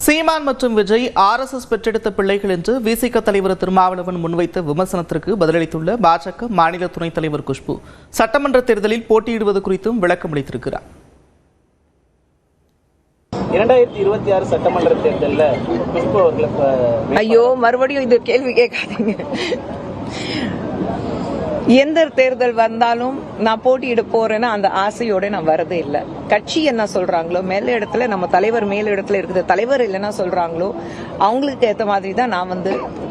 சீமான் மற்றும் விஜய் ஆர்எஸ்எஸ் பெற்றெடுத்த பிள்ளைகள் என்று விசிக தலைவர் திருமாவளவன் முன்வைத்த விமர்சனத்திற்கு பதிலளித்துள்ள பாஜக மாநில துணைத் தலைவர் குஷ்பு சட்டமன்ற தேர்தலில் போட்டியிடுவது குறித்தும் விளக்கம் அளித்திருக்கிறார். 2026 சட்டமன்ற தேர்தலில் குஷ்பு அவர்களுக்கு ஐயோ மறுபடியும் இந்த கேள்வி கேட்காதீங்க. எந்த தேர்தல் வந்தாலும் நான் போட்டியிட போறேன்னா அந்த ஆசையோட நான் வரதே இல்லை. கட்சி என்ன சொல்றாங்களோ மேல இடத்துல நம்ம தலைவர் மேல இடத்துல இருக்குது, தலைவர் இல்லைன்னா சொல்றாங்களோ அவங்களுக்கு ஏற்ற மாதிரி தான் நான்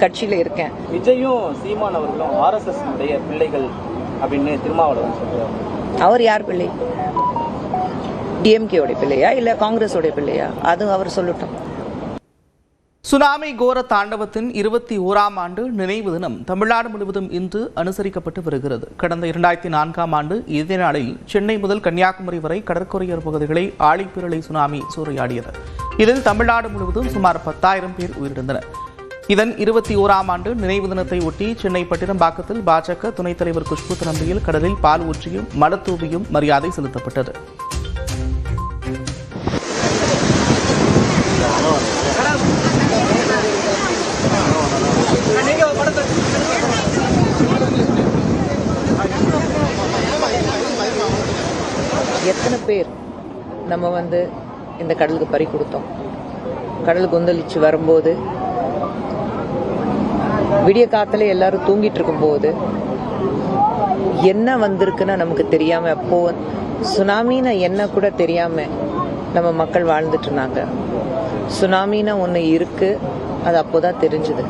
கட்சியில இருக்கேன். விஜயும் சீமான் அவர்களும் ஆர்எஸ்எஸ் உடைய பிள்ளைகள் அப்படின்னு திருமாவளவன் சொல்றாரு. அவர் யார் பிள்ளை? டிஎம்கே உடைய பிள்ளையா இல்ல காங்கிரஸ் உடைய பிள்ளையா? அது அவர் சொல்லட்டும். சுனாமி கோர தாண்டவத்தின் 21ஆம் ஆண்டு நினைவு தினம் தமிழ்நாடு முழுவதும் இன்று அனுசரிக்கப்பட்டு வருகிறது. கடந்த 2004ஆம் ஆண்டு இதே நாளில் சென்னை முதல் கன்னியாகுமரி வரை கடற்கரையோர பகுதிகளை ஆழிப்பேரலை சுனாமி சூறையாடியது. இதில் தமிழ்நாடு முழுவதும் சுமார் 10,000 பேர் உயிரிழந்தனர். இதன் 21ஆம் ஆண்டு நினைவு தினத்தை ஒட்டி சென்னை பட்டினம்பாக்கத்தில் பாஜக துணைத் தலைவர் குஷ்பு தலைமையில் கடலில் பால் ஊற்றியும் மலத்தூவியும் மரியாதை செலுத்தப்பட்டது. எத்தனை பேர் நம்ம இந்த கடலுக்கு பறி கொடுத்தோம். கடல் கொந்தளிச்சு வரும்போது விடிய காத்துல எல்லாரும் தூங்கிட்டு இருக்கும்போது என்ன வந்திருக்குன்னு நமக்கு தெரியாம, அப்போ சுனாமின்னு என்ன கூட தெரியாம நம்ம மக்கள் வாழ்ந்துட்டு இருந்தாங்க. சுனாமின்னு ஒன்று இருக்கு, அது அப்போதான் தெரிஞ்சுது.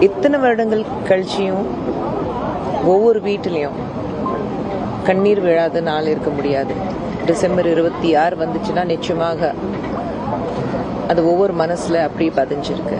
இத்தனை வருடங்கள் கழிச்சியும் ஒவ்வொரு வீட்டிலையும் கண்ணீர் விழாத நாள் இருக்க முடியாது. டிசம்பர் 26 வந்துச்சுன்னா நிச்சயமாக அது ஒவ்வொரு மனசுல அப்படியே பதிஞ்சிருக்கு.